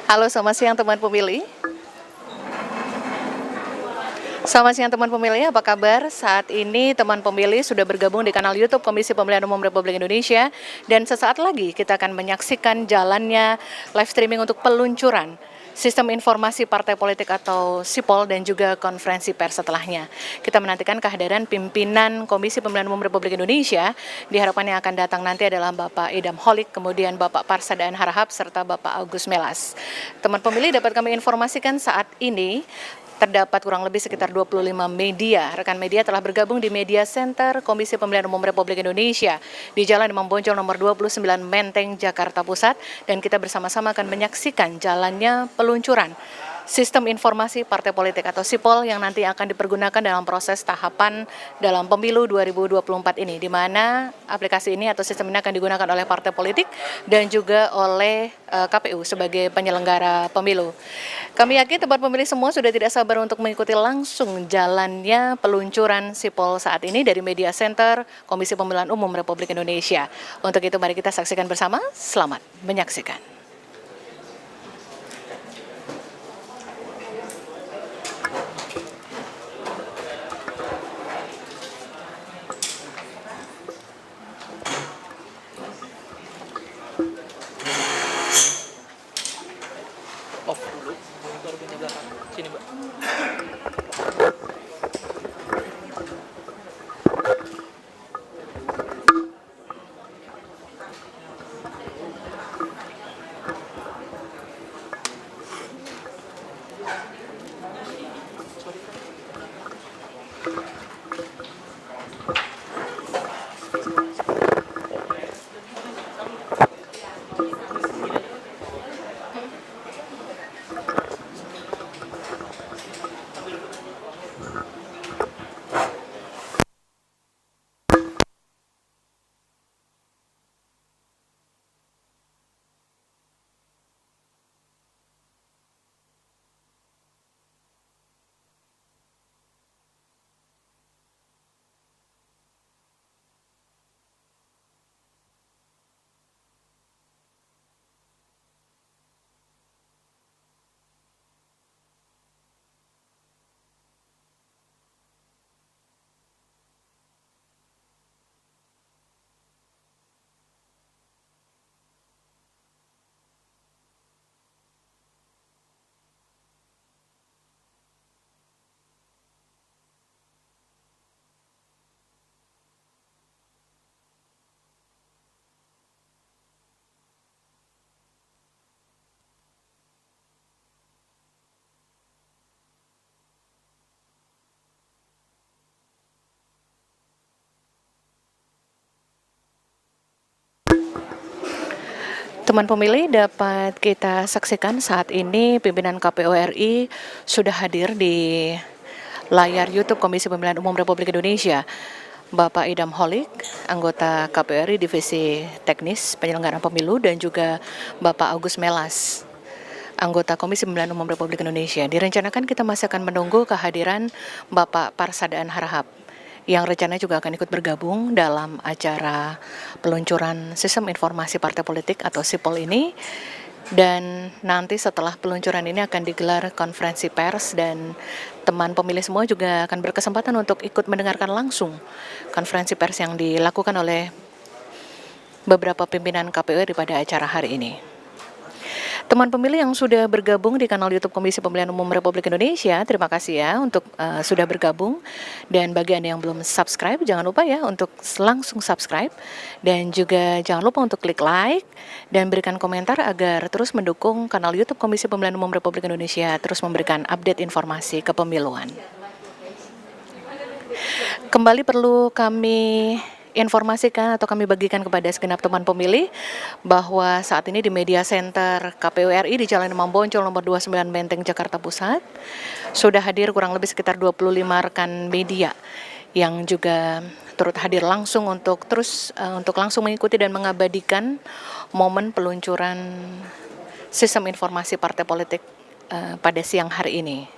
Halo, selamat siang teman pemilih. Selamat siang teman pemilih, apa kabar? Saat ini teman pemilih sudah bergabung di kanal YouTube Komisi Pemilihan Umum Republik Indonesia dan sesaat lagi kita akan menyaksikan jalannya live streaming untuk peluncuran Sistem Informasi Partai Politik atau SIPOL dan juga konferensi pers setelahnya. Kita menantikan kehadiran pimpinan Komisi Pemilihan Umum Republik Indonesia. Diharapkan yang akan datang nanti adalah Bapak Idam Holik, kemudian Bapak Parsadaan Harahap, serta Bapak Agus Melas. Teman pemilih, dapat kami informasikan saat ini terdapat kurang lebih sekitar 25 media. Rekan media telah bergabung di Media Center Komisi Pemilihan Umum Republik Indonesia di Jalan Imam Bonjol nomor 29 Menteng, Jakarta Pusat, dan kita bersama-sama akan menyaksikan jalannya peluncuran Sistem Informasi Partai Politik atau SIPOL yang nanti akan dipergunakan dalam proses tahapan dalam pemilu 2024 ini, di mana aplikasi ini atau sistem ini akan digunakan oleh partai politik dan juga oleh KPU sebagai penyelenggara pemilu. Kami yakin tempat pemilih semua sudah tidak sabar untuk mengikuti langsung jalannya peluncuran SIPOL saat ini dari Media Center Komisi Pemilihan Umum Republik Indonesia. Untuk itu mari kita saksikan bersama, selamat menyaksikan. Off dulu, monitor penyegaran. Sini, Mbak. Teman pemilih, dapat kita saksikan saat ini pimpinan KPU RI sudah hadir di layar YouTube Komisi Pemilihan Umum Republik Indonesia. Bapak Idam Holik, anggota KPU RI Divisi Teknis Penyelenggaraan Pemilu, dan juga Bapak Agus Melas, anggota Komisi Pemilihan Umum Republik Indonesia. Direncanakan kita masih akan menunggu kehadiran Bapak Parsadaan Harahap yang rencananya juga akan ikut bergabung dalam acara peluncuran Sistem Informasi Partai Politik atau SIPOL ini. Dan nanti setelah peluncuran ini akan digelar konferensi pers dan teman pemilih semua juga akan berkesempatan untuk ikut mendengarkan langsung konferensi pers yang dilakukan oleh beberapa pimpinan KPU pada acara hari ini. Teman pemilih yang sudah bergabung di kanal YouTube Komisi Pemilihan Umum Republik Indonesia, terima kasih ya untuk sudah bergabung. Dan bagi Anda yang belum subscribe, jangan lupa ya untuk langsung subscribe. Dan juga jangan lupa untuk klik like dan berikan komentar agar terus mendukung kanal YouTube Komisi Pemilihan Umum Republik Indonesia terus memberikan update informasi kepemiluan. Kembali perlu kami informasikan atau kami bagikan kepada segenap teman pemilih bahwa saat ini di Media Center KPU RI di Jalan Imam Bonjol nomor 29 Menteng, Jakarta Pusat sudah hadir kurang lebih sekitar 25 rekan media yang juga turut hadir langsung untuk langsung mengikuti dan mengabadikan momen peluncuran Sistem Informasi Partai Politik pada siang hari ini.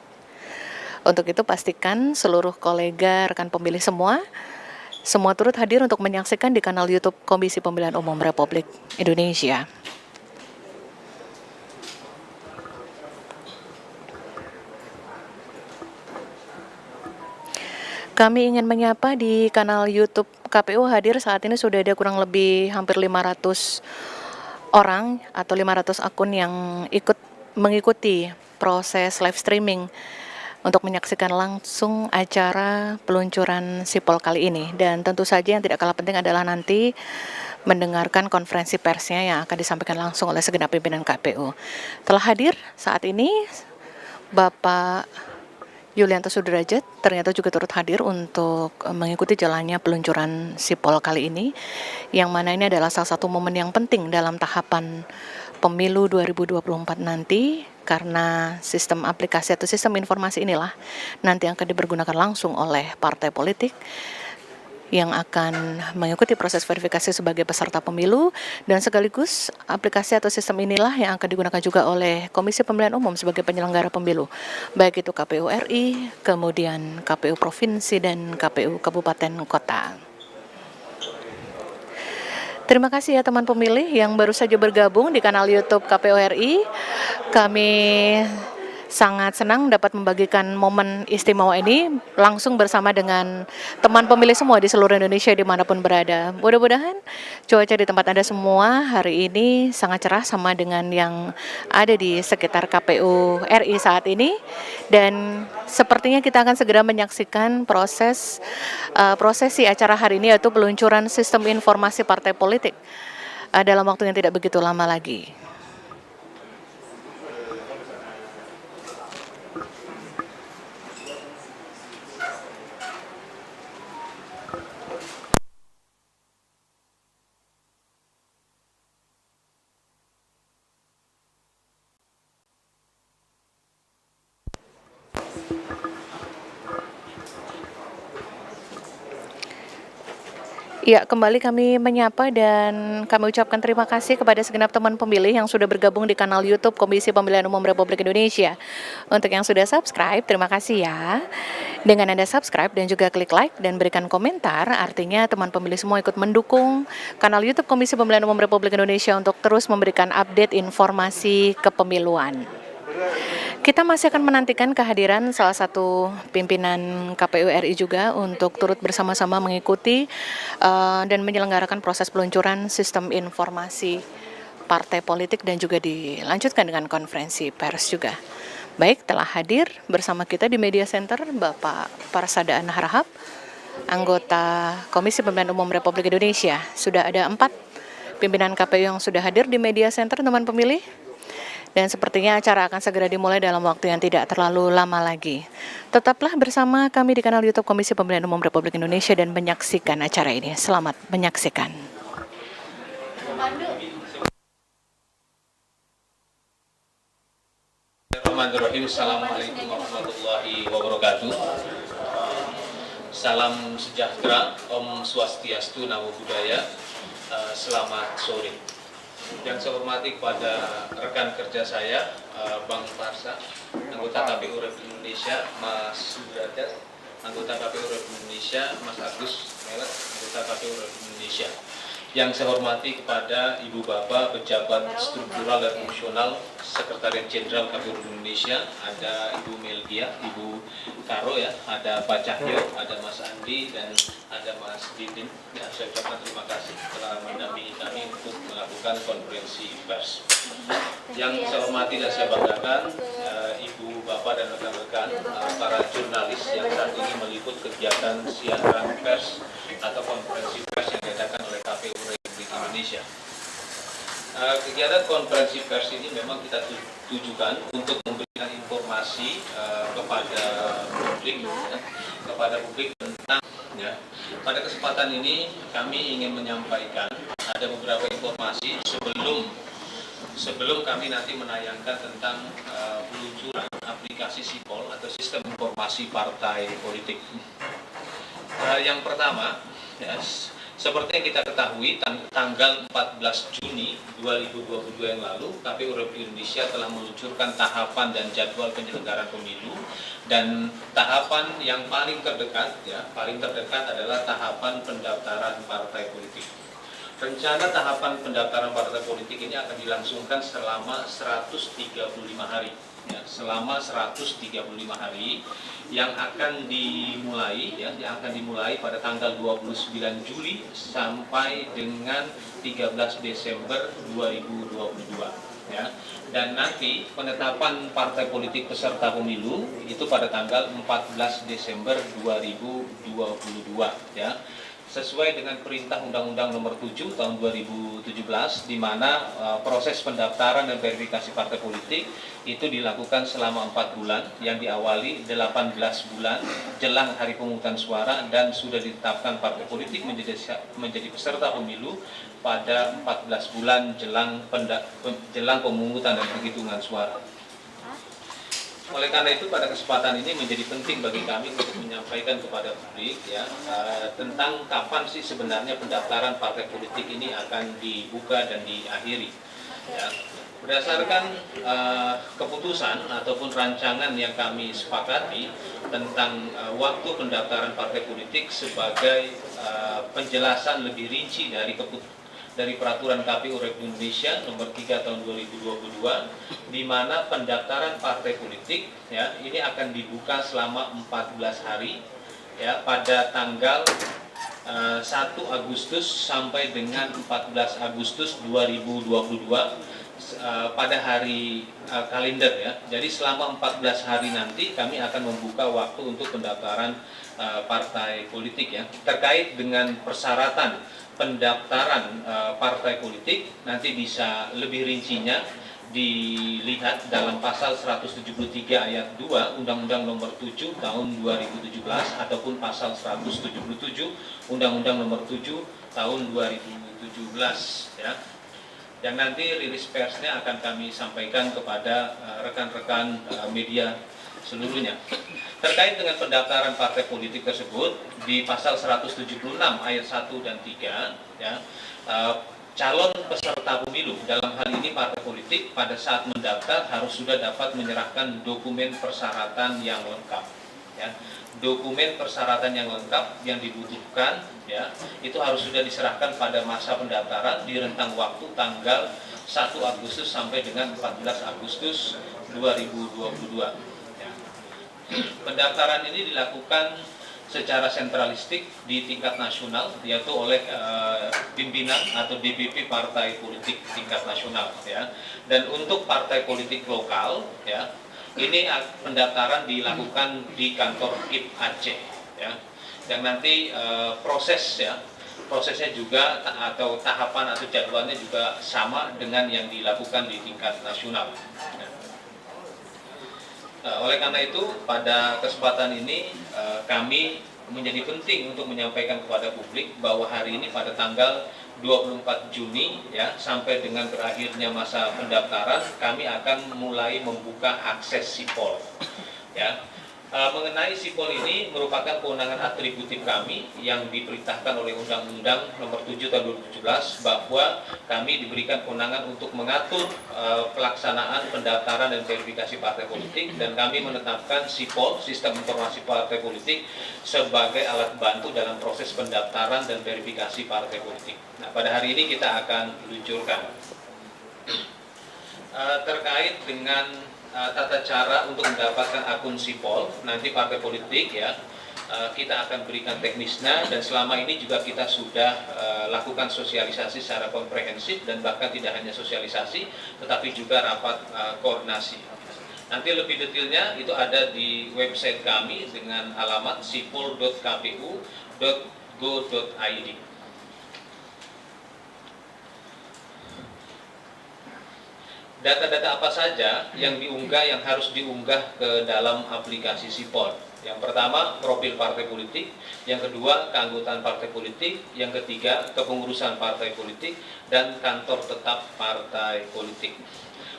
Untuk itu pastikan seluruh kolega rekan pemilih semua turut hadir untuk menyaksikan di kanal YouTube Komisi Pemilihan Umum Republik Indonesia. Kami ingin menyapa di kanal YouTube KPU hadir saat ini sudah ada kurang lebih hampir 500 orang atau 500 akun yang mengikuti proses live streaming untuk menyaksikan langsung acara peluncuran sipol kali ini. Dan tentu saja yang tidak kalah penting adalah nanti mendengarkan konferensi persnya yang akan disampaikan langsung oleh segenap pimpinan KPU. Telah hadir saat ini Bapak Yulianto Sudrajat ternyata juga turut hadir untuk mengikuti jalannya peluncuran sipol kali ini, yang mana ini adalah salah satu momen yang penting dalam tahapan pemilu 2024 nanti, karena sistem aplikasi atau sistem informasi inilah nanti akan dipergunakan langsung oleh partai politik yang akan mengikuti proses verifikasi sebagai peserta pemilu, dan sekaligus aplikasi atau sistem inilah yang akan digunakan juga oleh Komisi Pemilihan Umum sebagai penyelenggara pemilu, baik itu KPU RI, kemudian KPU Provinsi, dan KPU Kabupaten Kota. Terima kasih ya teman pemilih yang baru saja bergabung di kanal YouTube KPU RI. Kami sangat senang dapat membagikan momen istimewa ini langsung bersama dengan teman pemilih semua di seluruh Indonesia dimanapun berada. Mudah-mudahan cuaca di tempat Anda semua hari ini sangat cerah sama dengan yang ada di sekitar KPU RI saat ini. Dan sepertinya kita akan segera menyaksikan prosesi acara hari ini, yaitu peluncuran sistem informasi partai politik dalam waktu yang tidak begitu lama lagi. Ya, kembali kami menyapa dan kami ucapkan terima kasih kepada segenap teman pemilih yang sudah bergabung di kanal YouTube Komisi Pemilihan Umum Republik Indonesia. Untuk yang sudah subscribe, terima kasih ya. Dengan Anda subscribe dan juga klik like dan berikan komentar, artinya teman pemilih semua ikut mendukung kanal YouTube Komisi Pemilihan Umum Republik Indonesia untuk terus memberikan update informasi kepemiluan. Kita masih akan menantikan kehadiran salah satu pimpinan KPU RI juga untuk turut bersama-sama mengikuti dan menyelenggarakan proses peluncuran sistem informasi partai politik dan juga dilanjutkan dengan konferensi pers juga. Baik, telah hadir bersama kita di Media Center Bapak Parsadaan Harahap, anggota Komisi Pemilihan Umum Republik Indonesia. Sudah ada 4 pimpinan KPU yang sudah hadir di Media Center, teman pemilih. Dan sepertinya acara akan segera dimulai dalam waktu yang tidak terlalu lama lagi. Tetaplah bersama kami di kanal YouTube Komisi Pemilihan Umum Republik Indonesia dan menyaksikan acara ini. Selamat menyaksikan. Bismillahirrahmanirrahim. Assalamualaikum warahmatullahi wabarakatuh. Salam sejahtera, Om Swastiastu, Namo Buddhaya. Selamat sore. Yang saya hormati kepada rekan kerja saya, Bang Parsa, anggota KPU Republik Indonesia, Mas Sudrajat, anggota KPU Republik Indonesia, Mas Agus Melet, anggota KPU Republik Indonesia. Yang saya hormati kepada Ibu Bapak Pejabat Struktural dan Fungsional Sekretariat Jenderal KPU Republik Indonesia, ada Ibu Melgia, Ibu Karo ya, ada Pak Cahyo, ada Mas Andi, dan ada Mas Didin. Ya, saya ucapkan terima kasih telah mendampingi kami untuk melakukan konferensi pers. Yang saya hormati dan saya banggakan, Ibu, Bapak, dan rekan-rekan para jurnalis yang saat ini meliput kegiatan siaran pers atau konferensi pers yang diadakan oleh KPU Republik Indonesia. Kegiatan konferensi pers ini memang kita tujukan untuk memberikan informasi kepada publik tentang ya. Pada kesempatan ini kami ingin menyampaikan ada beberapa informasi sebelum kami nanti menayangkan tentang peluncuran aplikasi sipol atau sistem informasi partai politik. Yang pertama, ya, seperti yang kita ketahui, tanggal 14 Juni 2022 yang lalu, KPU Republik Indonesia telah meluncurkan tahapan dan jadwal penyelenggaraan pemilu, dan tahapan yang paling terdekat adalah tahapan pendaftaran partai politik. Rencana tahapan pendaftaran partai politik ini akan dilangsungkan selama 135 hari. ya, selama 135 hari yang akan dimulai pada tanggal 29 Juli sampai dengan 13 Desember 2022 ya. Dan nanti penetapan partai politik peserta pemilu itu pada tanggal 14 Desember 2022 ya. Sesuai dengan perintah Undang-Undang Nomor 7 Tahun 2017 di mana proses pendaftaran dan verifikasi partai politik itu dilakukan selama 4 bulan yang diawali 18 bulan jelang hari pemungutan suara dan sudah ditetapkan partai politik menjadi peserta pemilu pada 14 bulan jelang pemungutan dan penghitungan suara. Oleh karena itu pada kesempatan ini menjadi penting bagi kami untuk menyampaikan kepada publik ya tentang kapan sih sebenarnya pendaftaran partai politik ini akan dibuka dan diakhiri. Ya. Berdasarkan keputusan ataupun rancangan yang kami sepakati tentang waktu pendaftaran partai politik sebagai penjelasan lebih rinci dari peraturan KPU Republik Indonesia nomor 3 tahun 2022 di mana pendaftaran partai politik ya ini akan dibuka selama 14 hari ya pada tanggal 1 Agustus sampai dengan 14 Agustus 2022 pada hari kalender ya. Jadi selama 14 hari nanti kami akan membuka waktu untuk pendaftaran partai politik ya. Terkait dengan persyaratan pendaftaran partai politik nanti bisa lebih rincinya dilihat dalam pasal 173 ayat 2 Undang-Undang Nomor 7 Tahun 2017 ataupun pasal 177 Undang-Undang Nomor 7 Tahun 2017 ya. Yang nanti rilis persnya akan kami sampaikan kepada rekan-rekan media seluruhnya. Terkait dengan pendaftaran partai politik tersebut di pasal 176 ayat 1 dan 3 ya, calon peserta pemilu dalam hal ini partai politik pada saat mendaftar harus sudah dapat menyerahkan dokumen persyaratan yang lengkap ya. Dokumen persyaratan yang lengkap yang dibutuhkan ya itu harus sudah diserahkan pada masa pendaftaran di rentang waktu tanggal 1 Agustus sampai dengan 14 Agustus 2022 ya. Pendaftaran ini dilakukan secara sentralistik di tingkat nasional yaitu oleh pimpinan atau DPP partai politik tingkat nasional ya. Dan untuk partai politik lokal ya ini pendaftaran dilakukan di kantor KIP Aceh ya. Dan nanti prosesnya juga atau tahapan atau jadwalnya juga sama dengan yang dilakukan di tingkat nasional ya. Oleh karena itu pada kesempatan ini kami menjadi penting untuk menyampaikan kepada publik bahwa hari ini pada tanggal 24 Juni ya sampai dengan berakhirnya masa pendaftaran kami akan mulai membuka akses sipol ya. Mengenai sipol ini merupakan kewenangan atributif kami yang diperintahkan oleh Undang-Undang Nomor 7 Tahun 2017 bahwa kami diberikan kewenangan untuk mengatur pelaksanaan pendaftaran dan verifikasi partai politik dan kami menetapkan sipol Sistem Informasi Partai Politik sebagai alat bantu dalam proses pendaftaran dan verifikasi partai politik. Nah, pada hari ini kita akan luncurkan terkait dengan tata cara untuk mendapatkan akun sipol nanti partai politik ya kita akan berikan teknisnya dan selama ini juga kita sudah lakukan sosialisasi secara komprehensif dan bahkan tidak hanya sosialisasi tetapi juga rapat koordinasi. Nanti lebih detailnya itu ada di website kami dengan alamat sipol.kpu.go.id. Data-data apa saja yang harus diunggah ke dalam aplikasi Sipol? Yang pertama, profil partai politik. Yang kedua, keanggotaan partai politik. Yang ketiga, kepengurusan partai politik. Dan kantor tetap partai politik.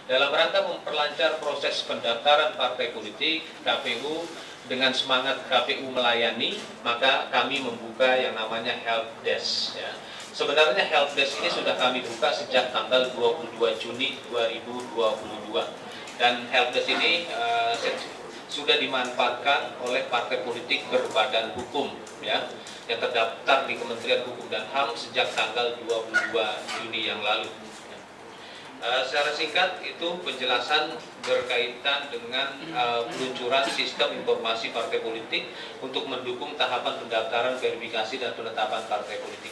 Dalam rangka memperlancar proses pendaftaran partai politik, KPU dengan semangat KPU melayani, maka kami membuka yang namanya help desk ya. Sebenarnya helpdesk ini sudah kami buka sejak tanggal 22 Juni 2022 dan helpdesk ini sudah dimanfaatkan oleh partai politik berbadan hukum ya yang terdaftar di Kementerian Hukum dan HAM sejak tanggal 22 Juni yang lalu. Secara singkat itu penjelasan berkaitan dengan peluncuran sistem informasi partai politik untuk mendukung tahapan pendaftaran, verifikasi dan penetapan partai politik.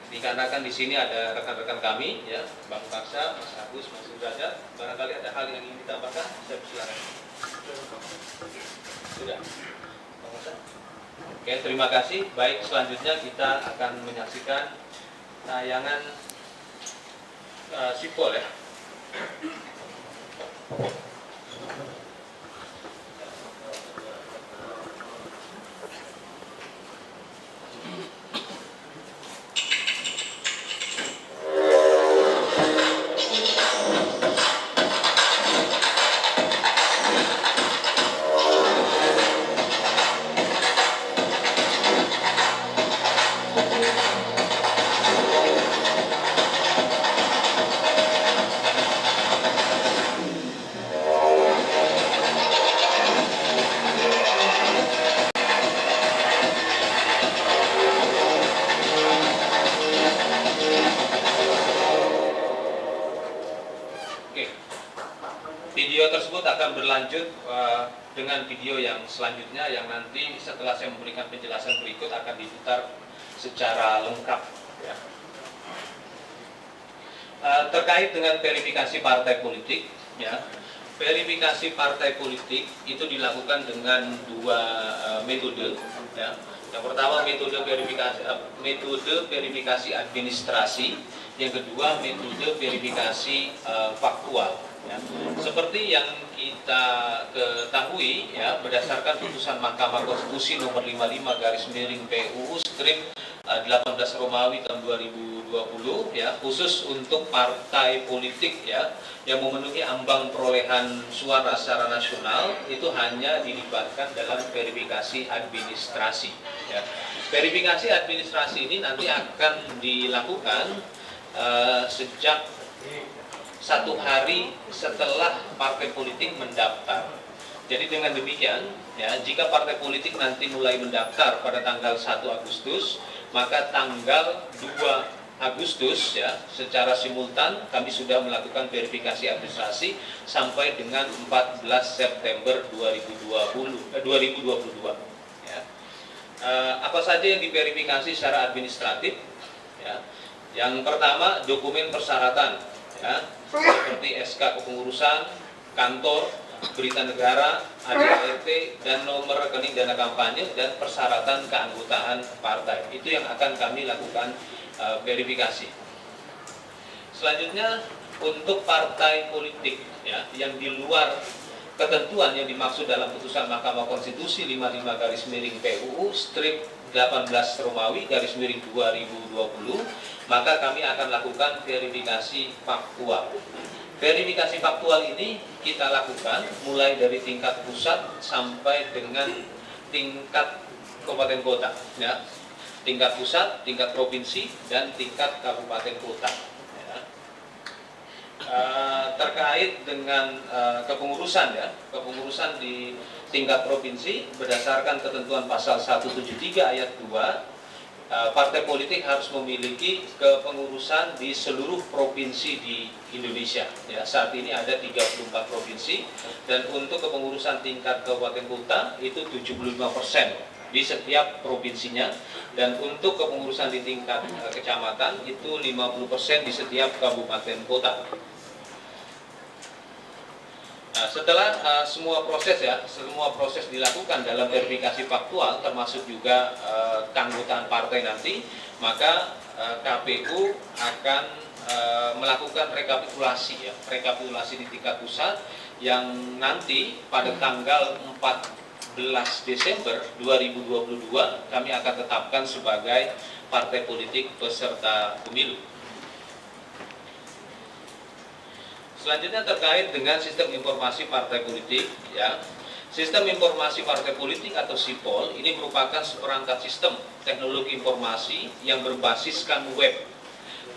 Dikarenakan di sini ada rekan-rekan kami, ya, Bang Parsa, Mas Agus, Mas Sudrajat, barangkali ada hal yang ingin ditambahkan, saya persilakan. Sudah. Bang Parsa? Oke, terima kasih. Baik, selanjutnya kita akan menyaksikan tayangan sipol, ya. Video tersebut akan berlanjut dengan video yang selanjutnya yang nanti setelah saya memberikan penjelasan berikut akan diputar secara lengkap, ya. Terkait dengan verifikasi partai politik, ya, verifikasi partai politik itu dilakukan dengan dua metode, ya. Yang pertama metode verifikasi administrasi, yang kedua metode verifikasi faktual. Ya. Seperti yang kita ketahui, ya, berdasarkan putusan Mahkamah Konstitusi nomor 55/PUU strip 18 Romawi tahun 2020, ya, khusus untuk partai politik, ya, yang memenuhi ambang perolehan suara secara nasional itu hanya dilibatkan dalam verifikasi administrasi, ya. Verifikasi administrasi ini nanti akan dilakukan sejak 1 hari setelah partai politik mendaftar. Jadi dengan demikian, ya, jika partai politik nanti mulai mendaftar pada tanggal 1 Agustus, maka tanggal 2 Agustus, ya, secara simultan kami sudah melakukan verifikasi administrasi sampai dengan 14 September 2022. Ya. Apa saja yang diverifikasi secara administratif? Ya. Yang pertama, dokumen persyaratan, ya, seperti SK kepengurusan, kantor, berita negara, ADART, dan nomor rekening dana kampanye dan persyaratan keanggotaan partai. Itu yang akan kami lakukan verifikasi. Selanjutnya untuk partai politik, ya, yang di luar ketentuan yang dimaksud dalam putusan Mahkamah Konstitusi 55/PUU strip 18 Romawi/2020, maka kami akan lakukan verifikasi faktual. Verifikasi faktual ini kita lakukan mulai dari tingkat pusat sampai dengan tingkat kabupaten kota, ya. Tingkat pusat, tingkat provinsi, dan tingkat kabupaten kota, ya. Terkait dengan kepengurusan, ya, kepengurusan di tingkat provinsi berdasarkan ketentuan pasal 173 ayat 2, partai politik harus memiliki kepengurusan di seluruh provinsi di Indonesia. Ya, saat ini ada 34 provinsi, dan untuk kepengurusan tingkat kabupaten kota itu 75% di setiap provinsinya, dan untuk kepengurusan di tingkat kecamatan itu 50% di setiap kabupaten kota. Nah, setelah semua proses dilakukan dalam verifikasi faktual, termasuk juga keanggotaan partai nanti, maka KPU akan melakukan rekapitulasi, ya, rekapitulasi di tingkat pusat yang nanti pada tanggal 14 Desember 2022 kami akan tetapkan sebagai partai politik peserta pemilu. Selanjutnya terkait dengan sistem informasi partai politik, ya. Sistem informasi partai politik atau SIPOL ini merupakan seperangkat sistem teknologi informasi yang berbasiskan web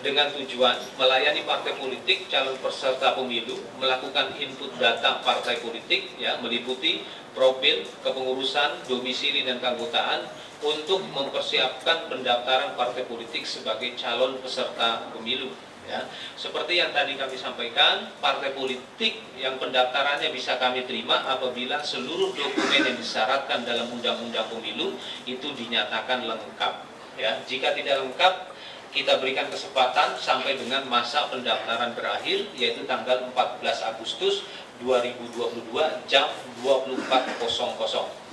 dengan tujuan melayani partai politik calon peserta pemilu melakukan input data partai politik, ya, meliputi profil, kepengurusan, domisili dan keanggotaan untuk mempersiapkan pendaftaran partai politik sebagai calon peserta pemilu. Ya, seperti yang tadi kami sampaikan, partai politik yang pendaftarannya bisa kami terima apabila seluruh dokumen yang disyaratkan dalam Undang-Undang Pemilu itu dinyatakan lengkap. Ya, jika tidak lengkap, kita berikan kesempatan sampai dengan masa pendaftaran berakhir, yaitu tanggal 14 Agustus 2022 jam 24.00.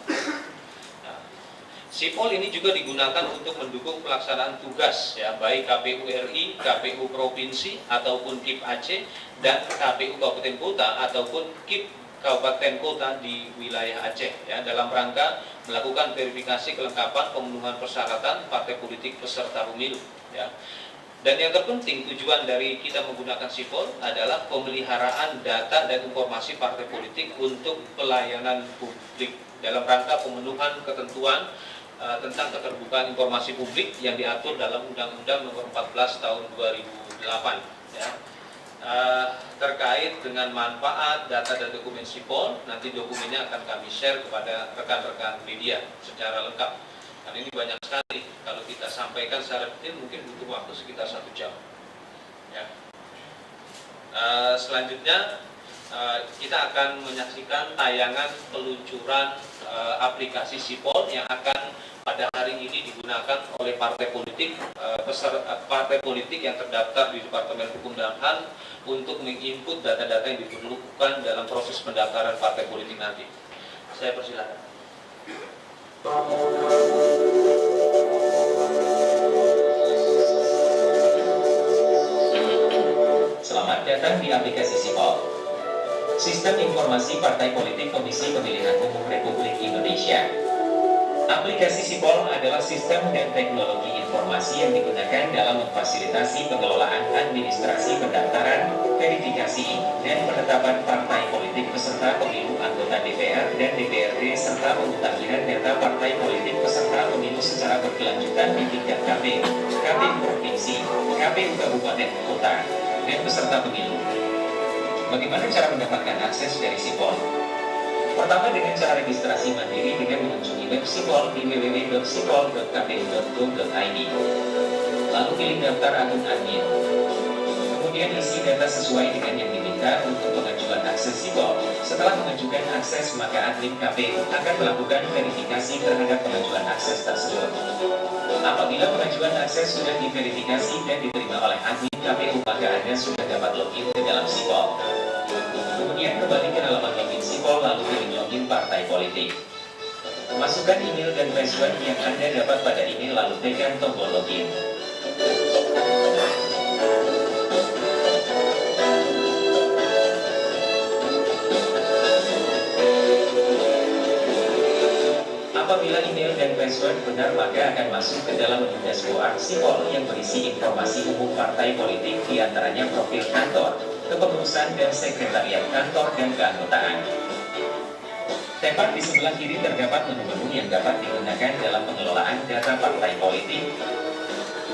Sipol ini juga digunakan untuk mendukung pelaksanaan tugas, ya, baik KPU RI, KPU Provinsi ataupun KIP Aceh, dan KPU Kabupaten Kota ataupun KIP Kabupaten Kota di wilayah Aceh, ya, dalam rangka melakukan verifikasi kelengkapan pemenuhan persyaratan partai politik peserta pemilu. Ya. Dan yang terpenting, tujuan dari kita menggunakan Sipol adalah pemeliharaan data dan informasi partai politik untuk pelayanan publik dalam rangka pemenuhan ketentuan tentang keterbukaan informasi publik yang diatur dalam Undang-Undang Nomor 14 Tahun 2008, ya. Terkait dengan manfaat data dan dokumen Sipol, nanti dokumennya akan kami share kepada rekan-rekan media secara lengkap. Karena ini banyak sekali, kalau kita sampaikan secara detail mungkin butuh waktu sekitar 1 jam. Ya. Selanjutnya kita akan menyaksikan tayangan peluncuran aplikasi Sipol yang akan pada hari ini digunakan oleh partai politik partai politik yang terdaftar di Departemen Hukum dan HAM untuk menginput data-data yang diperlukan dalam proses pendaftaran partai politik nanti. Saya persilakan. Selamat datang di aplikasi Sipol, Sistem Informasi Partai Politik Komisi Pemilihan Umum Republik Indonesia. Aplikasi Sipol adalah sistem dan teknologi informasi yang digunakan dalam memfasilitasi pengelolaan administrasi pendaftaran, verifikasi, dan penetapan partai politik peserta pemilu anggota DPR dan DPRD serta pemutakhiran data partai politik peserta pemilu secara berkelanjutan di tingkat KPU, KPU Provinsi, KPU Kabupaten Kota, dan peserta pemilu. Bagaimana cara mendapatkan akses dari Sipol? Pertama, dengan cara registrasi mandiri dengan mengunjungi web Sipol di www.sipol.kpu.go.id. Lalu pilih daftar akun admin. Kemudian isi data sesuai dengan yang diminta untuk pengajuan akses Sipol. Setelah mengajukan akses, maka admin KPU akan melakukan verifikasi terhadap pengajuan akses tersebut. Apabila pengajuan akses sudah diverifikasi dan diterima oleh admin KPU, maka Anda sudah dapat login ke dalam Sipol. Kemudian kembali ke halaman login Sipol, lalu pilih login partai politik. Masukkan email dan password yang Anda dapat pada email, lalu tekan tombol login. Apabila email dan password benar, maka akan masuk ke dalam menu dashboard Sipol yang berisi informasi umum partai politik, diantaranya profil kantor, kepengurusan dan sekretariat kantor, dan keanggotaan. Tepat di sebelah kiri terdapat menu-menu yang dapat digunakan dalam pengelolaan data partai politik.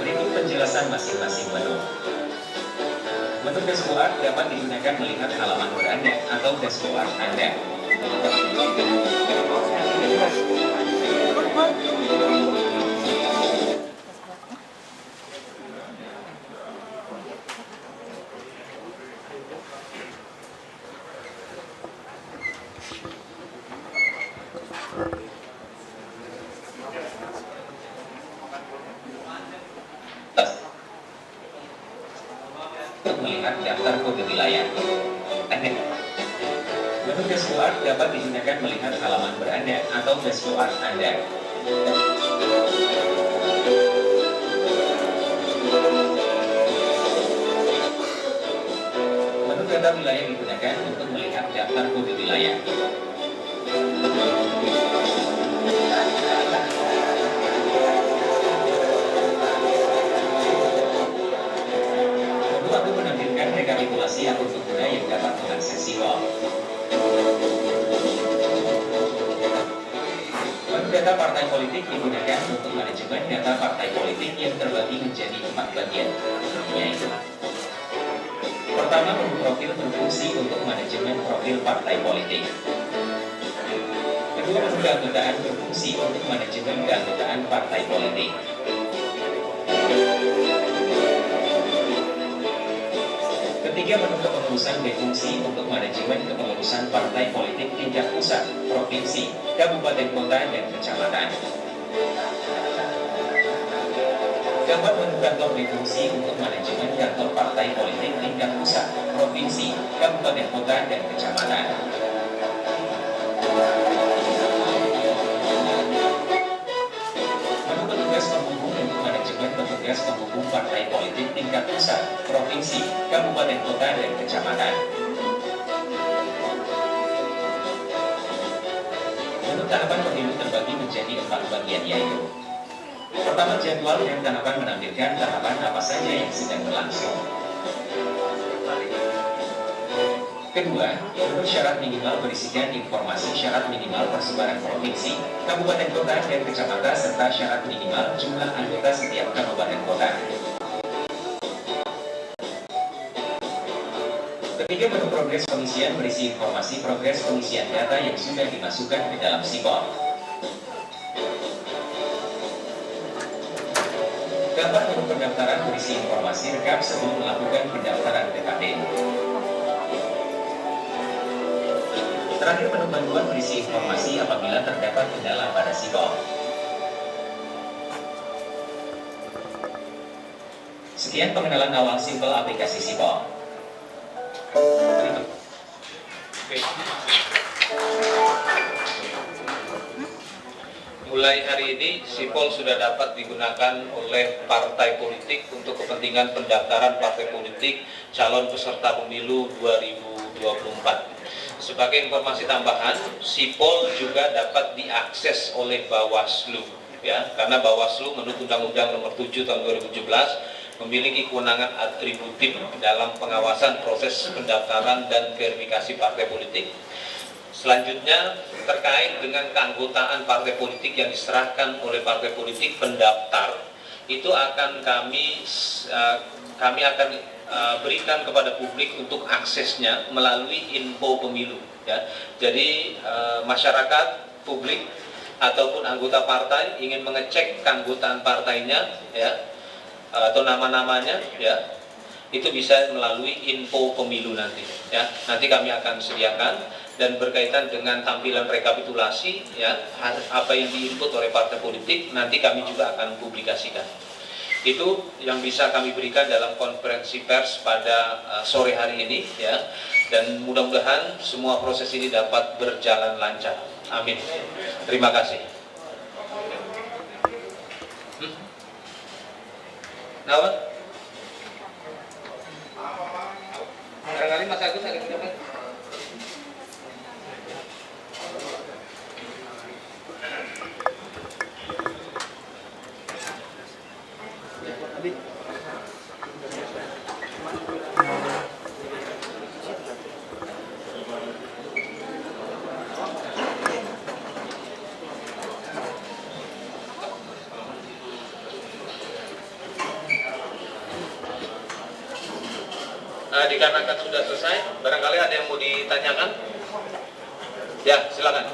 Berikut penjelasan masing-masing menu. Menu dashboard dapat digunakan melihat halaman beranda atau dashboard Anda. Untuk melihat daftar kode wilayah Anda. Menu dashboard dapat digunakan melihat halaman beranda atau dashboard Anda. Menu data wilayah digunakan untuk melihat daftar kode wilayah. Menu waktu menampilkan rekapitulasi akun pengguna yang dapat mengakses Sipol. Menu data partai politik digunakan untuk manajemen data partai politik yang terbagi menjadi 4 bagian, yaitu: pertama, menu profil berfungsi untuk manajemen profil partai politik. Kedua, menu keanggotaan berfungsi untuk manajemen keanggotaan partai politik. Ketiga, menu kepengurusan berfungsi untuk manajemen kepengurusan partai politik tingkat pusat, provinsi, kabupaten kota, dan kecamatan. Keempat, menu kantor berfungsi untuk manajemen kantor partai politik tingkat pusat, provinsi, kabupaten kota, dan kecamatan. Menu petugas penghubung untuk manajemen petugas penghubung partai politik tingkat pusat, provinsi, kabupaten kota, dan kecamatan. Menu tahapan pemilu terbagi menjadi 4 bagian, yaitu: pertama, jadwal dan tahapan menampilkan tahapan apa saja yang sedang berlangsung. Kedua, menu syarat minimal berisikan informasi syarat minimal persebaran provinsi, kabupaten kota, dan kecamatan serta syarat minimal jumlah anggota setiap kabupaten kota. Ketiga, menu progres pengisian berisi informasi progres pengisian data yang sudah dimasukkan ke dalam SIPOL. Keempat, menu pendaftaran berisi informasi rekap sebelum melakukan pendaftaran PKP. Terakhir, menu bantuan berisi informasi apabila terdapat kendala pada SIPOL. Sekian pengenalan awal simpel aplikasi SIPOL. Oke. Mulai hari ini, SIPOL sudah dapat digunakan oleh partai politik untuk kepentingan pendaftaran partai politik calon peserta pemilu 2024. Sebagai informasi tambahan, SIPOL juga dapat diakses oleh Bawaslu, ya, karena Bawaslu menurut Undang-Undang Nomor 7 Tahun 2017 memiliki kewenangan atributif dalam pengawasan proses pendaftaran dan verifikasi partai politik. Selanjutnya, terkait dengan keanggotaan partai politik yang diserahkan oleh partai politik pendaftar, itu akan kami akan berikan kepada publik untuk aksesnya melalui info pemilu, ya. Jadi masyarakat, publik ataupun anggota partai ingin mengecek keanggotaan partainya, ya, atau nama-namanya, ya, itu bisa melalui info pemilu nanti, ya. Nanti kami akan sediakan. Dan berkaitan dengan tampilan rekapitulasi, ya, apa yang diinput oleh partai politik nanti kami juga akan publikasikan. Itu yang bisa kami berikan dalam konferensi pers pada sore hari ini, ya. Dan mudah-mudahan semua proses ini dapat berjalan lancar. Amin. Terima kasih. Nawan? Barangkali Mas Agus ada pendapat? Dikarenakan sudah selesai, barangkali ada yang mau ditanyakan? Ya, silakan.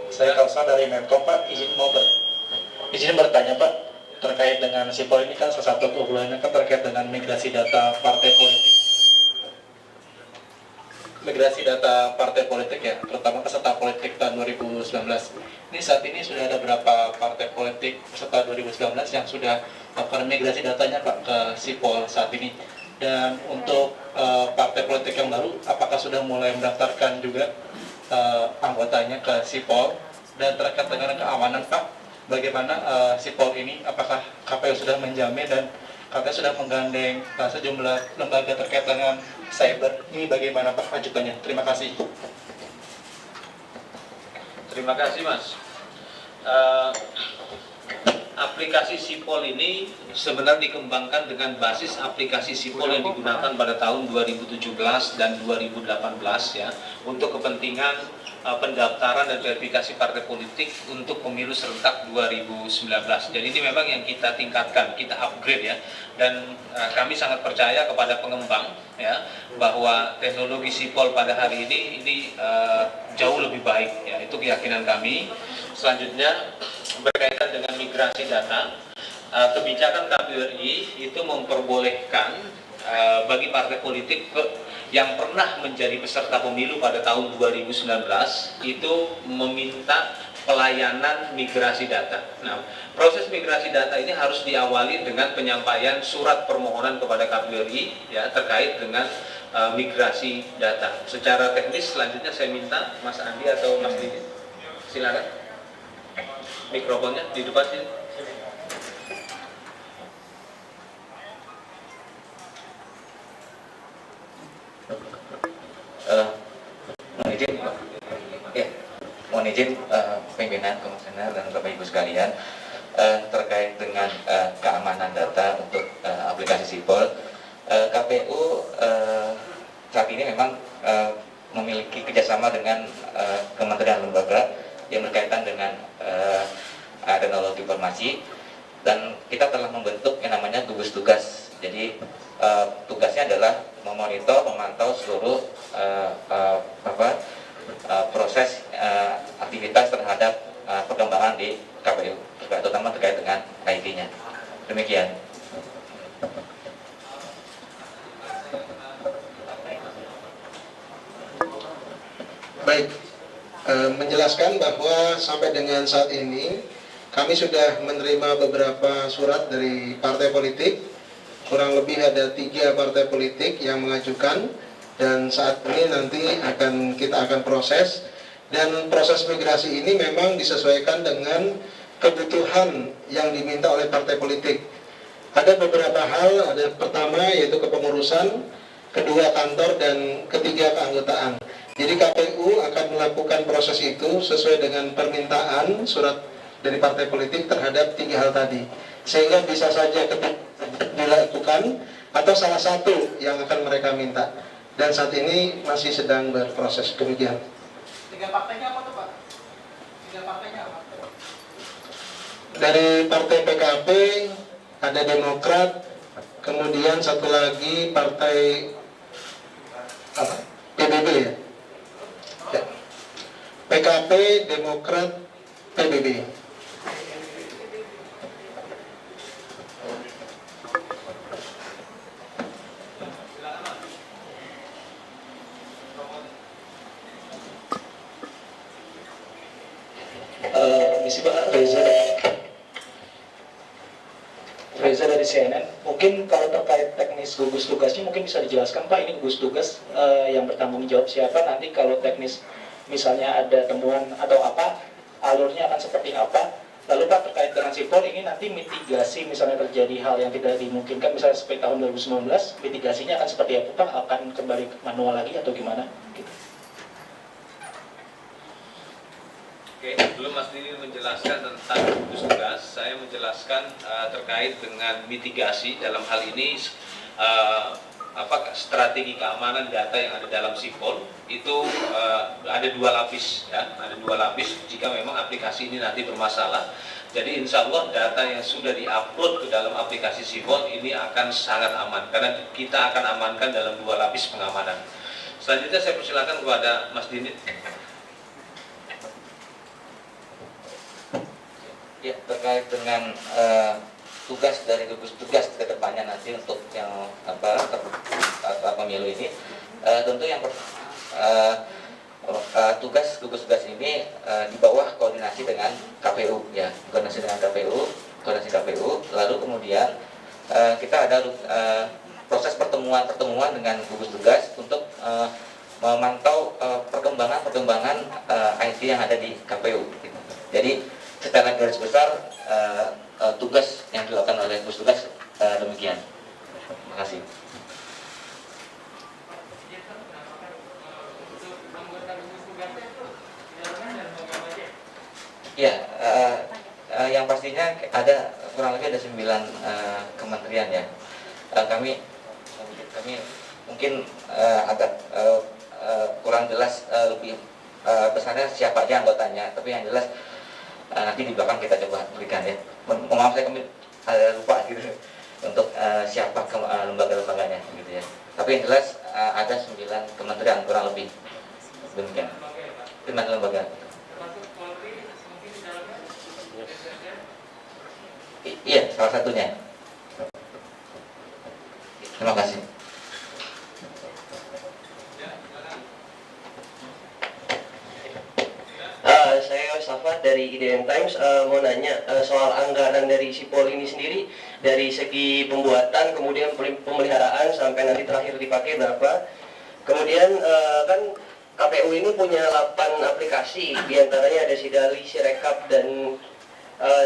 Saya Kalsa dari Menkom, Pak. Izin bertanya, Pak, terkait dengan SIPOL ini kan salah satu keunggulannya kan terkait dengan migrasi data partai politik. Migrasi data partai politik, ya, terutama peserta politik tahun 2019. Ini saat ini sudah ada berapa partai politik peserta 2019 yang sudah melakukan migrasi datanya, Pak, ke SIPOL saat ini. Dan untuk partai politik yang baru, apakah sudah mulai mendaftarkan juga anggotanya ke SIPOL? Dan terkait dengan keamanan, Pak, bagaimana SIPOL ini, apakah KPU sudah menjamin dan KPU sudah menggandeng sejumlah lembaga terkait dengan cyber? Ini bagaimana, Pak, lanjutannya? Terima kasih. Terima kasih, Mas. Aplikasi SIPOL ini sebenarnya dikembangkan dengan basis aplikasi SIPOL yang digunakan pada tahun 2017 dan 2018, ya, untuk kepentingan pendaftaran dan verifikasi partai politik untuk pemilu serentak 2019. Jadi ini memang yang kita tingkatkan, kita upgrade, ya, dan kami sangat percaya kepada pengembang, ya, bahwa teknologi SIPOL pada hari ini jauh lebih baik, ya, itu keyakinan kami. Selanjutnya berkaitan dengan migrasi data, kebijakan KPRI itu memperbolehkan bagi partai politik yang pernah menjadi peserta pemilu pada tahun 2019 itu meminta pelayanan migrasi data. Nah, proses migrasi data ini harus diawali dengan penyampaian surat permohonan kepada KPRI ya terkait dengan migrasi data. Secara teknis selanjutnya saya minta Mas Andi atau Mas Didi, silakan. Mikrofonnya di depan sini. Mohon izin, ya, mohon izin pimpinan komisioner dan Bapak Ibu sekalian terkait dengan keamanan data untuk aplikasi Sipol. KPU saat ini memang memiliki kerjasama dengan kementerian lembaga yang berkaitan dengan teknologi informasi, dan kita telah membentuk yang namanya gugus tugas. Jadi tugasnya adalah memonitor, memantau seluruh proses aktivitas terhadap perkembangan di KPU, terutama terkait dengan IT-nya. Demikian. Baik, menjelaskan bahwa sampai dengan saat ini kami sudah menerima beberapa surat dari partai politik. Kurang lebih ada 3 partai politik yang mengajukan, dan saat ini nanti kita akan proses, dan proses migrasi ini memang disesuaikan dengan kebutuhan yang diminta oleh partai politik. Ada beberapa hal, ada pertama yaitu kepengurusan, kedua kantor, dan ketiga keanggotaan. Jadi KPU akan melakukan proses itu sesuai dengan permintaan surat dari partai politik terhadap 3 hal tadi, sehingga bisa saja dilakukan atau salah satu yang akan mereka minta, dan saat ini masih sedang berproses. Demikian. 3 partainya apa tuh Pak? 3 partainya apa? Dari partai PKP ada Demokrat, kemudian satu lagi partai PBB ya. PKP, Demokrat, PBB. Misi Pak Reza dari CNN. Mungkin kalau terkait teknis gugus tugasnya mungkin bisa dijelaskan Pak, ini gugus tugas yang bertanggung jawab siapa, nanti kalau teknis misalnya ada temuan atau apa, alurnya akan seperti apa. Lalu Pak, terkait dengan Sipol ini nanti mitigasi misalnya terjadi hal yang tidak dimungkinkan misalnya seperti tahun 2019, mitigasinya akan seperti apa Pak? Akan kembali ke manual lagi atau gimana? Gitu. Oke, belum Mas Dini menjelaskan tentang gugus tugas, saya menjelaskan terkait dengan mitigasi dalam hal ini strategi keamanan data yang ada dalam Sipol itu ada 2 lapis ya, ada 2 lapis jika memang aplikasi ini nanti bermasalah. Jadi insya Allah data yang sudah diupload ke dalam aplikasi Sipol ini akan sangat aman karena kita akan amankan dalam 2 lapis pengamanan. Selanjutnya saya persilakan kepada Mas Dini. Ya, terkait dengan tugas dari gugus tugas ke depannya nanti untuk yang pemilu ini, tentu yang tugas gugus tugas ini di bawah koordinasi dengan KPU ya, koordinasi KPU, lalu kemudian kita ada proses pertemuan dengan gugus tugas untuk memantau perkembangan IT yang ada di KPU gitu. Jadi secara garis besar tugas yang dilakukan oleh gugus tugas demikian. Terima kasih. Ya, yang pastinya ada kurang lebih ada 9 kementerian ya. Kami mungkin agak kurang jelas lebih besarnya siapa aja anggotanya, tapi yang jelas nanti di belakang kita coba berikan ya. Maaf saya kami lupa gitu untuk siapa lembaga-lembaganya gitu ya. Tapi yang jelas ada 9 kementerian kurang lebih demikian. 9 lembaga. Iya, salah satunya. Terima kasih. Saya Safat dari IDN Times, mau nanya soal anggaran dari Sipol ini sendiri, dari segi pembuatan, kemudian pemeliharaan, sampai nanti terakhir dipakai berapa. Kemudian kan KPU ini punya 8 aplikasi, diantaranya ada Sidali, Sirekap, dan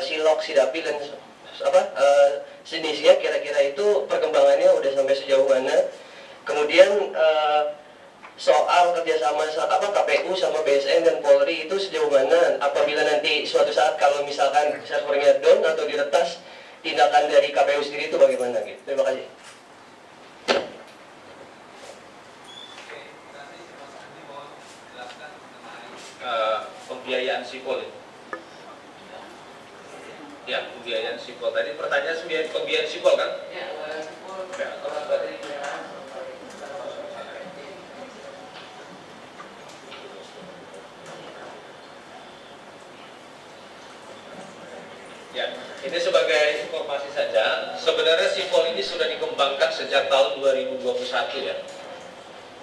Silok, Sidapil, dan sejenisnya. Kira-kira itu perkembangannya udah sampai sejauh mana. Kemudian soal kerjasama KPU sama BSN dan Polri itu sejauh mana, apabila nanti suatu saat kalau misalkan servernya down atau diretas, tindakan dari KPU sendiri itu bagaimana gitu. Terima kasih. Pembiayaan Sipol ya, pembiayaan Sipol tadi pertanyaan pembiayaan Sipol kan? Ya. Ya, ini sebagai informasi saja, sebenarnya Sipol ini sudah dikembangkan sejak tahun 2021 ya.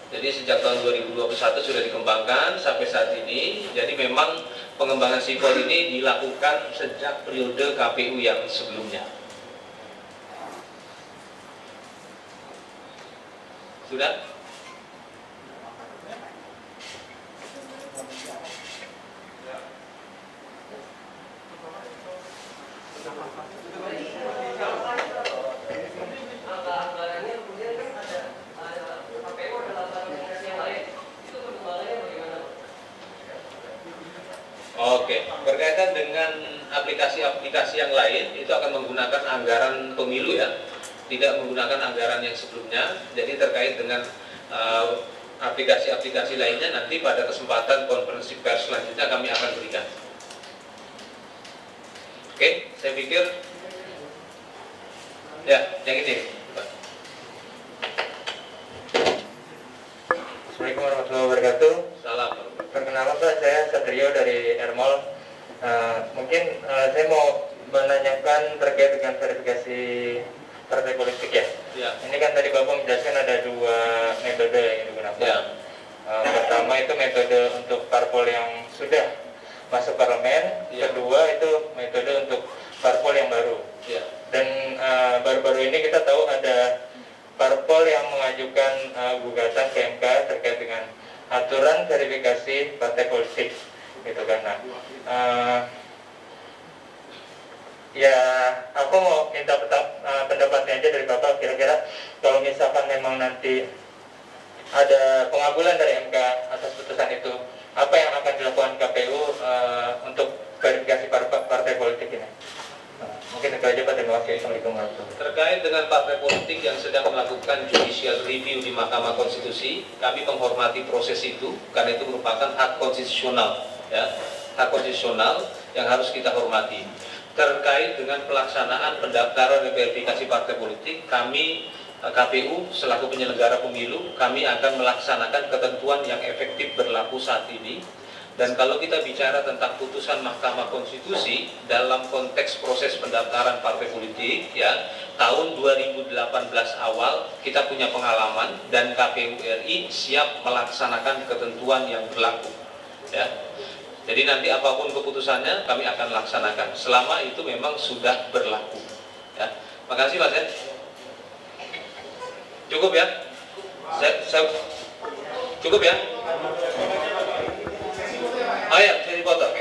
Jadi sejak tahun 2021 sudah dikembangkan sampai saat ini. Jadi memang pengembangan Sipol ini dilakukan sejak periode KPU yang sebelumnya. Sudah? Oke, berkaitan dengan aplikasi-aplikasi yang lain itu akan menggunakan anggaran pemilu ya, tidak menggunakan anggaran yang sebelumnya. Jadi terkait dengan aplikasi-aplikasi lainnya nanti pada kesempatan konferensi pers selanjutnya kami akan berikan. Oke, saya pikir ya yang ini. Assalamualaikum warahmatullahi wabarakatuh. Salam. Perkenalan Pak, saya Satrio dari Ermol. Mungkin saya mau menanyakan terkait dengan verifikasi partai politik ya. Ya. Ini kan tadi Bapak menjelaskan ada 2 metode yang digunakan. Ya. Pertama itu metode untuk parpol yang sudah masuk parlemen. Ya. Kedua itu metode untuk parpol yang baru. Ya. Dan baru-baru ini kita tahu ada parpol yang mengajukan gugatan ke MK terkait dengan aturan verifikasi partai politik, gitu kan. Ya, aku mau minta pendapatnya aja dari Bapak. Kira-kira kalau misalkan memang nanti ada pengabulan dari MK atas putusan itu, apa yang akan dilakukan KPU untuk verifikasi partai politik ini? Mungkin itu aja Pak, terima kasih. Assalamualaikum warahmatullahi wabarakatuh. Terkait dengan partai politik yang sedang melakukan judicial review di Mahkamah Konstitusi, kami menghormati proses itu karena itu merupakan hak konstitusional, ya, hak konstitusional yang harus kita hormati. Terkait dengan pelaksanaan pendaftaran dan verifikasi partai politik, kami KPU selaku penyelenggara pemilu, kami akan melaksanakan ketentuan yang efektif berlaku saat ini. Dan kalau kita bicara tentang putusan Mahkamah Konstitusi dalam konteks proses pendaftaran partai politik, ya, tahun 2018 awal kita punya pengalaman dan KPU RI siap melaksanakan ketentuan yang berlaku, ya. Jadi nanti apapun keputusannya kami akan laksanakan selama itu memang sudah berlaku, ya. Makasih Mas. Cukup ya? Cukup ya? Oh ya, saya dipotong.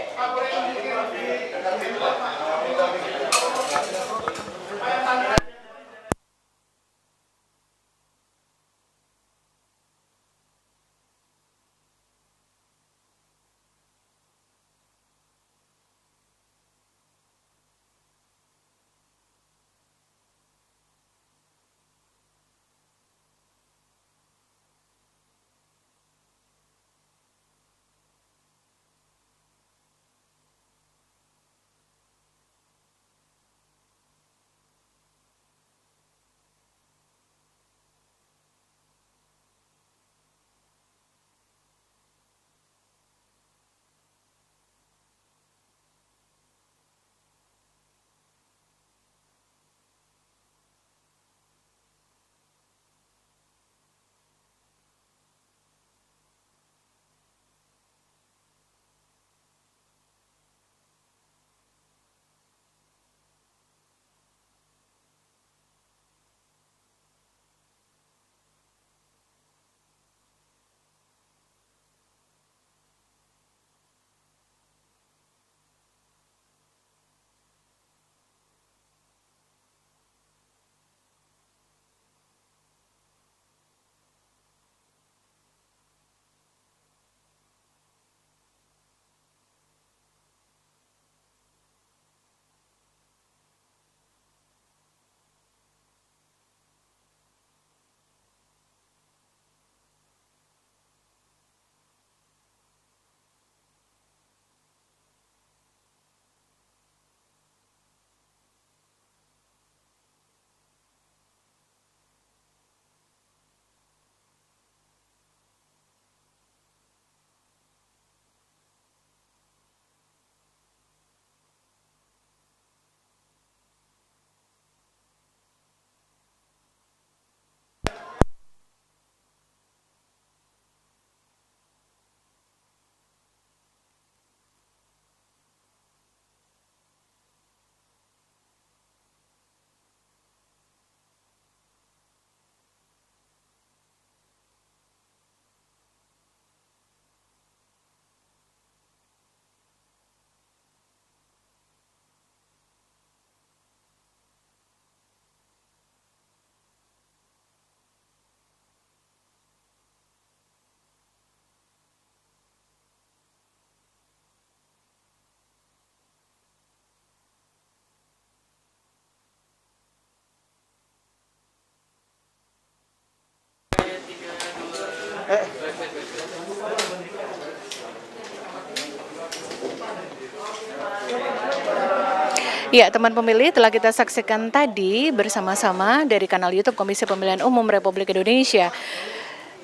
Ya, teman pemilih, telah kita saksikan tadi bersama-sama dari kanal YouTube Komisi Pemilihan Umum Republik Indonesia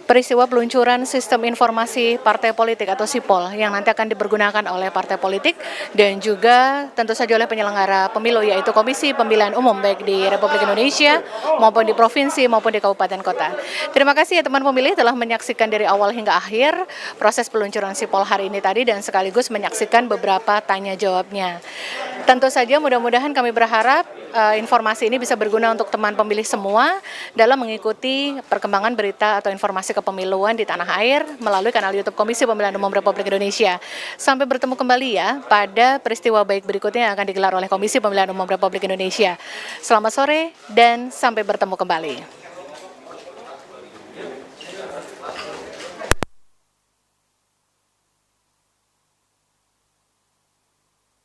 peristiwa peluncuran sistem informasi partai politik atau SIPOL yang nanti akan dipergunakan oleh partai politik dan juga tentu saja oleh penyelenggara pemilu, yaitu Komisi Pemilihan Umum baik di Republik Indonesia maupun di provinsi maupun di kabupaten kota. Terima kasih ya teman pemilih telah menyaksikan dari awal hingga akhir proses peluncuran SIPOL hari ini tadi dan sekaligus menyaksikan beberapa tanya jawabnya. Tentu saja mudah-mudahan kami berharap informasi ini bisa berguna untuk teman pemilih semua dalam mengikuti perkembangan berita atau informasi kepemiluan di tanah air melalui kanal YouTube Komisi Pemilihan Umum Republik Indonesia. Sampai bertemu kembali ya pada peristiwa baik berikutnya yang akan digelar oleh Komisi Pemilihan Umum Republik Indonesia. Selamat sore dan sampai bertemu kembali.